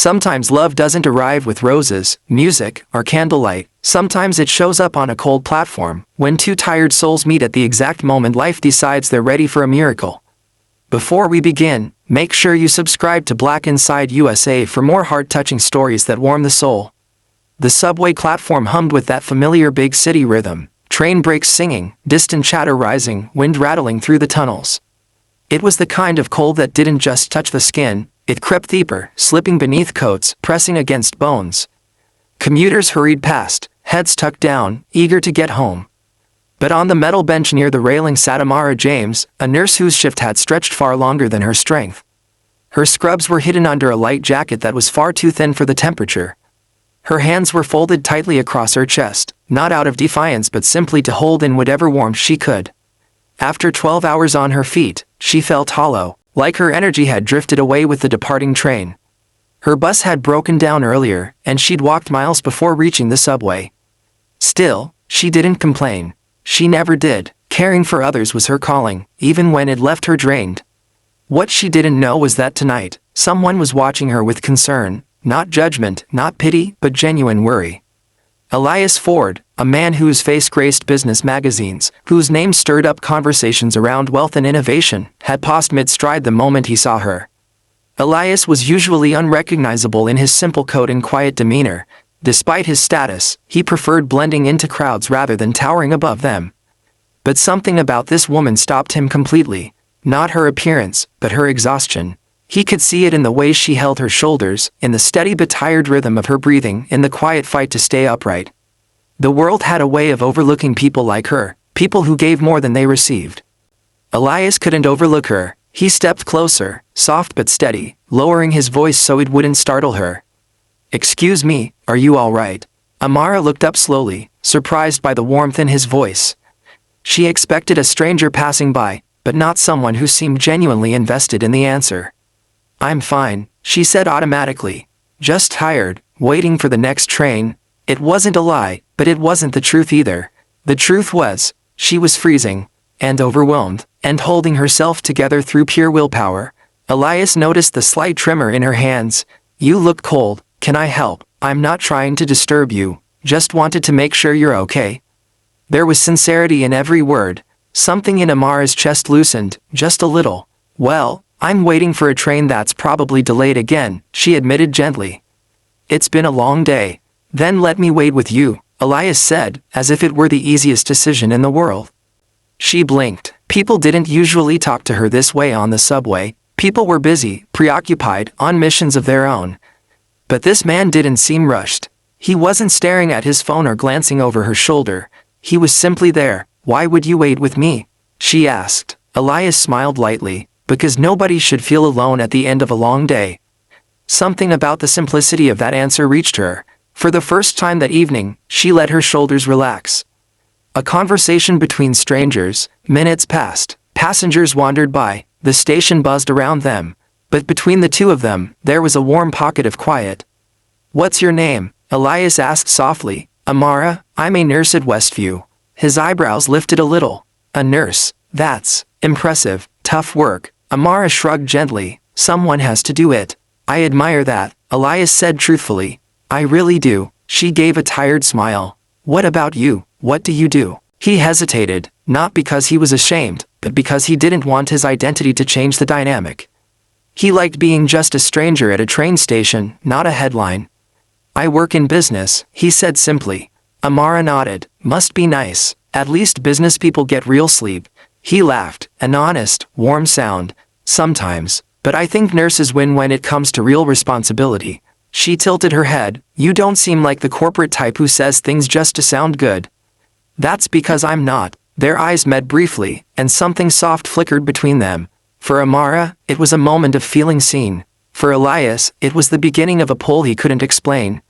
Sometimes love doesn't arrive with roses, music, or candlelight. Sometimes it shows up on a cold platform, when two tired souls meet at the exact moment life decides they're ready for a miracle. Before we begin, make sure you subscribe to Black Inside USA for more heart-touching stories that warm the soul. The subway platform hummed with that familiar big city rhythm, train brakes singing, distant chatter rising, wind rattling through the tunnels. It was the kind of cold that didn't just touch the skin, it crept deeper, slipping beneath coats, pressing against bones. Commuters hurried past, heads tucked down, eager to get home. But on the metal bench near the railing sat Amara James, a nurse whose shift had stretched far longer than her strength. Her scrubs were hidden under a light jacket that was far too thin for the temperature. Her hands were folded tightly across her chest, not out of defiance but simply to hold in whatever warmth she could. After 12 hours on her feet, she felt hollow, like her energy had drifted away with the departing train. Her bus had broken down earlier, and she'd walked miles before reaching the subway. Still, she didn't complain. She never did. Caring for others was her calling, even when it left her drained. What she didn't know was that tonight, someone was watching her with concern, not judgment, not pity, but genuine worry. Elias Ford, a man whose face graced business magazines, whose name stirred up conversations around wealth and innovation, had paused mid-stride the moment he saw her. Elias was usually unrecognizable in his simple coat and quiet demeanor. Despite his status, he preferred blending into crowds rather than towering above them. But something about this woman stopped him completely. Not her appearance, but her exhaustion. He could see it in the way she held her shoulders, in the steady but tired rhythm of her breathing, in the quiet fight to stay upright. The world had a way of overlooking people like her, people who gave more than they received. Elias couldn't overlook her. He stepped closer, soft but steady, lowering his voice so it wouldn't startle her. "Excuse me, are you all right?" Amara looked up slowly, surprised by the warmth in his voice. She expected a stranger passing by, but not someone who seemed genuinely invested in the answer. "I'm fine," she said automatically. "Just tired, waiting for the next train." It wasn't a lie, but it wasn't the truth either. The truth was, she was freezing, and overwhelmed, and holding herself together through pure willpower. Elias noticed the slight tremor in her hands. "You look cold, can I help?" "I'm not trying to disturb you, just wanted to make sure you're okay." There was sincerity in every word. Something in Amara's chest loosened, just a little. "Well, I'm waiting for a train that's probably delayed again," she admitted gently. "It's been a long day." "Then let me wait with you," Elias said, as if it were the easiest decision in the world. She blinked. People didn't usually talk to her this way on the subway. People were busy, preoccupied, on missions of their own. But this man didn't seem rushed. He wasn't staring at his phone or glancing over her shoulder. He was simply there. "Why would you wait with me?" she asked. Elias smiled lightly. "Because nobody should feel alone at the end of a long day." Something about the simplicity of that answer reached her. For the first time that evening, she let her shoulders relax. A conversation between strangers. Minutes passed. Passengers wandered by. The station buzzed around them. But between the two of them, there was a warm pocket of quiet. "What's your name?" Elias asked softly. "Amara, I'm a nurse at Westview." His eyebrows lifted a little. "A nurse? That's impressive. Tough work." Amara shrugged gently. "Someone has to do it." "I admire that," Elias said truthfully. "I really do." She gave a tired smile. "What about you? What do you do?" He hesitated, not because he was ashamed, but because he didn't want his identity to change the dynamic. He liked being just a stranger at a train station, not a headline. "I work in business," he said simply. Amara nodded. "Must be nice. At least business people get real sleep." He laughed, an honest, warm sound. "Sometimes, but I think nurses win when it comes to real responsibility." She tilted her head. "You don't seem like the corporate type who says things just to sound good." "That's because I'm not." Their eyes met briefly, and something soft flickered between them. For Amara, it was a moment of feeling seen. For Elias, it was the beginning of a pull he couldn't explain.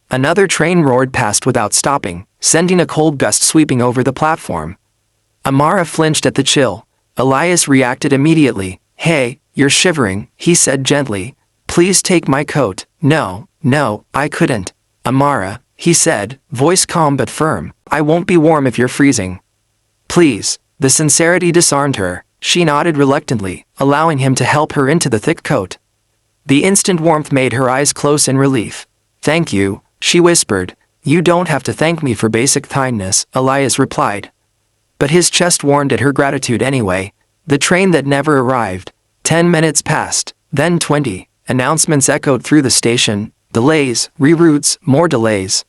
Another train roared past without stopping, sending a cold gust sweeping over the platform. Amara flinched at the chill. Elias reacted immediately. "Hey, you're shivering," he said gently. "Please take my coat." No, I couldn't." "Amara," he said, voice calm but firm, "I won't be warm if you're freezing." "Please." The sincerity disarmed her. She nodded reluctantly, allowing him to help her into the thick coat. The instant warmth made her eyes close in relief. "Thank you," she whispered. "You don't have to thank me for basic kindness," Elias replied. But his chest warmed at her gratitude anyway. The train that never arrived. 10 minutes passed, then 20. Announcements echoed through the station. Delays, reroutes, more delays.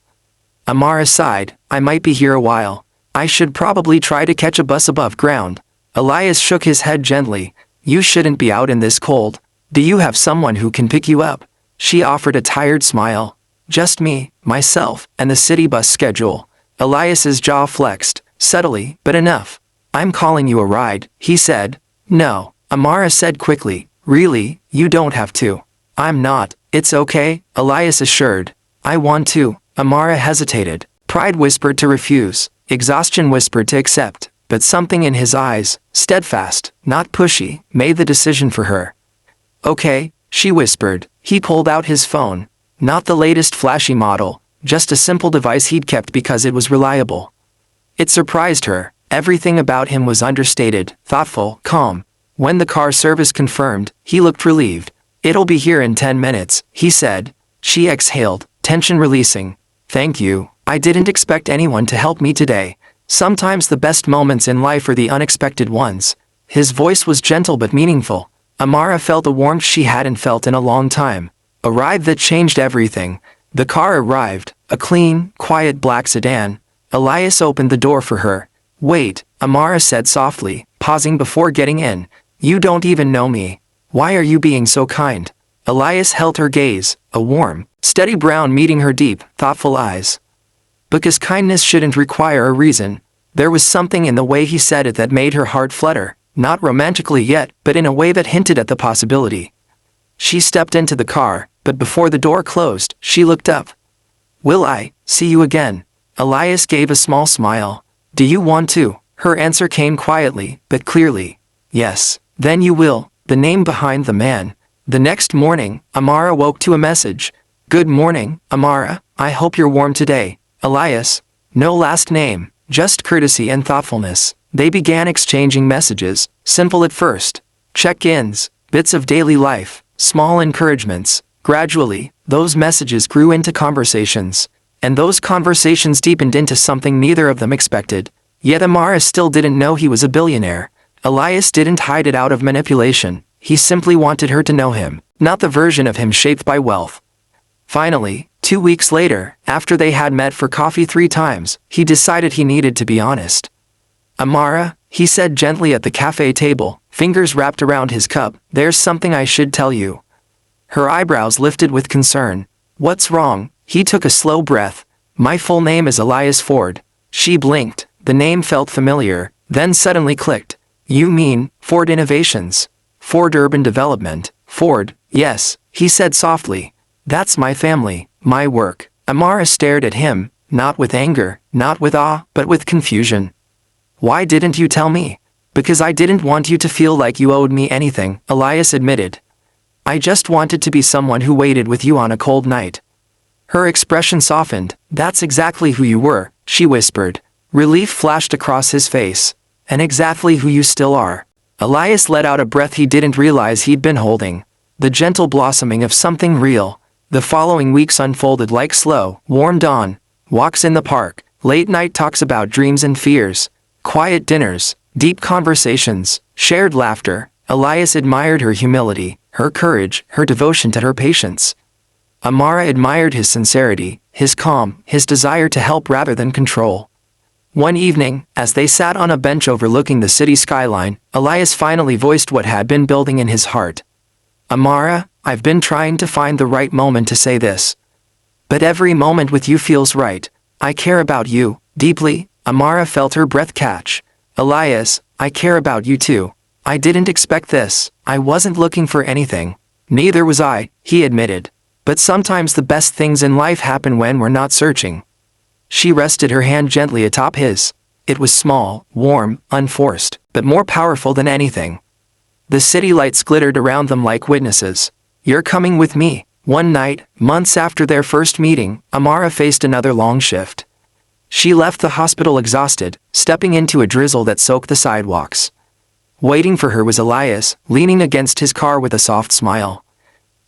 Amara sighed. "I might be here a while. I should probably try to catch a bus above ground." Elias shook his head gently. "You shouldn't be out in this cold. Do you have someone who can pick you up?" She offered a tired smile. "Just me, myself, and the city bus schedule." Elias's jaw flexed, subtly, but enough. "I'm calling you a ride," he said. "No," Amara said quickly. "Really, you don't have to." "I'm not. It's okay," Elias assured. "I want to." Amara hesitated. Pride whispered to refuse. Exhaustion whispered to accept. But something in his eyes, steadfast, not pushy, made the decision for her. "Okay," she whispered. He pulled out his phone. Not the latest flashy model, just a simple device he'd kept because it was reliable. It surprised her. Everything about him was understated, thoughtful, calm. When the car service confirmed, he looked relieved. "It'll be here in 10 minutes, he said. She exhaled, tension releasing. "Thank you. I didn't expect anyone to help me today. Sometimes the best moments in life are the unexpected ones." His voice was gentle but meaningful. Amara felt a warmth she hadn't felt in a long time. A ride that changed everything. The car arrived, a clean, quiet black sedan. Elias opened the door for her. "Wait," Amara said softly, pausing before getting in. "You don't even know me. Why are you being so kind?" Elias held her gaze, a warm, steady brown meeting her deep, thoughtful eyes. Because kindness shouldn't require a reason. There was something in the way he said it that made her heart flutter, not romantically yet, but in a way that hinted at the possibility. She stepped into the car, but before the door closed, she looked up. "Will I see you again?" Elias gave a small smile. "Do you want to?" Her answer came quietly, but clearly. "Yes." "Then you will." The name behind the man. The next morning, Amara woke to a message. "Good morning, Amara. I hope you're warm today." Elias. No last name, just courtesy and thoughtfulness. They began exchanging messages, simple at first. Check-ins, bits of daily life, small encouragements. Gradually, those messages grew into conversations. And those conversations deepened into something neither of them expected. Yet Amara still didn't know he was a billionaire. Elias didn't hide it out of manipulation. He simply wanted her to know him, not the version of him shaped by wealth. Finally, 2 weeks later, after they had met for coffee 3 times, he decided he needed to be honest. "Amara," he said gently at the cafe table, fingers wrapped around his cup, "there's something I should tell you." Her eyebrows lifted with concern. "What's wrong?" He took a slow breath. "My full name is Elias Ford." She blinked. The name felt familiar, then suddenly clicked. "You mean, Ford Innovations? Ford Urban Development, Ford?" "Yes," he said softly. "That's my family, my work." Amara stared at him, not with anger, not with awe, but with confusion. "Why didn't you tell me?" "Because I didn't want you to feel like you owed me anything," Elias admitted. "I just wanted to be someone who waited with you on a cold night." Her expression softened. "That's exactly who you were," she whispered. Relief flashed across his face. "And exactly who you still are." Elias let out a breath he didn't realize he'd been holding. The gentle blossoming of something real. The following weeks unfolded like slow, warm dawn. Walks in the park, late night talks about dreams and fears. Quiet dinners, deep conversations, shared laughter. Elias admired her humility, her courage, her devotion to her patients. Amara admired his sincerity, his calm, his desire to help rather than control. One evening, as they sat on a bench overlooking the city skyline, Elias finally voiced what had been building in his heart. "Amara, I've been trying to find the right moment to say this. But every moment with you feels right. I care about you, deeply." Amara felt her breath catch. "Elias, I care about you too. I didn't expect this. I wasn't looking for anything." "Neither was I," he admitted. "But sometimes the best things in life happen when we're not searching." She rested her hand gently atop his. It was small, warm, unforced, but more powerful than anything. The city lights glittered around them like witnesses. "You're coming with me." One night, months after their first meeting, Amara faced another long shift. She left the hospital exhausted, stepping into a drizzle that soaked the sidewalks. Waiting for her was Elias, leaning against his car with a soft smile.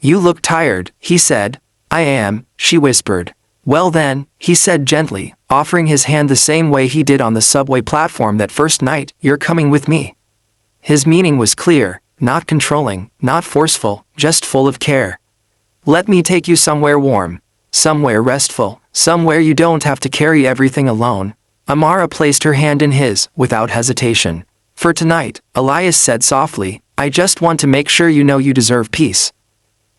You look tired, he said. I am, she whispered. Well then, he said gently, offering his hand the same way he did on the subway platform that first night, you're coming with me. His meaning was clear, not controlling, not forceful, just full of care. Let me take you somewhere warm, somewhere restful, somewhere you don't have to carry everything alone. Amara placed her hand in his, without hesitation. For tonight, Elias said softly, I just want to make sure you know you deserve peace.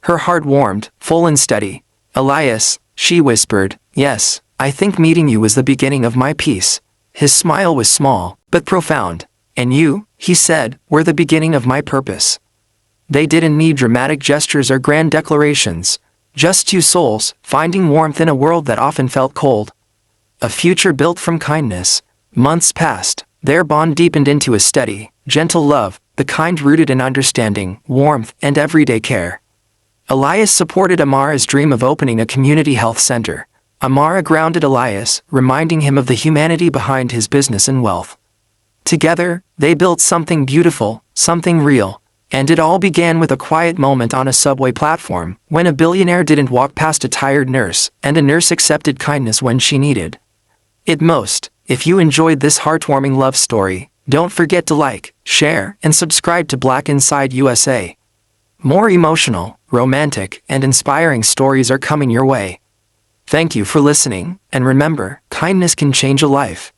Her heart warmed, full and steady. Elias, she whispered, yes, I think meeting you was the beginning of my peace. His smile was small, but profound. And you, he said, were the beginning of my purpose. They didn't need dramatic gestures or grand declarations. Just two souls, finding warmth in a world that often felt cold. A future built from kindness. Months passed, their bond deepened into a steady, gentle love, the kind rooted in understanding, warmth, and everyday care. Elias supported Amara's dream of opening a community health center. Amara grounded Elias, reminding him of the humanity behind his business and wealth. Together, they built something beautiful, something real. And it all began with a quiet moment on a subway platform, when a billionaire didn't walk past a tired nurse, and a nurse accepted kindness when she needed it most. If you enjoyed this heartwarming love story, don't forget to like, share, and subscribe to Black Inside USA. More emotional, romantic, and inspiring stories are coming your way. Thank you for listening, and remember, kindness can change a life.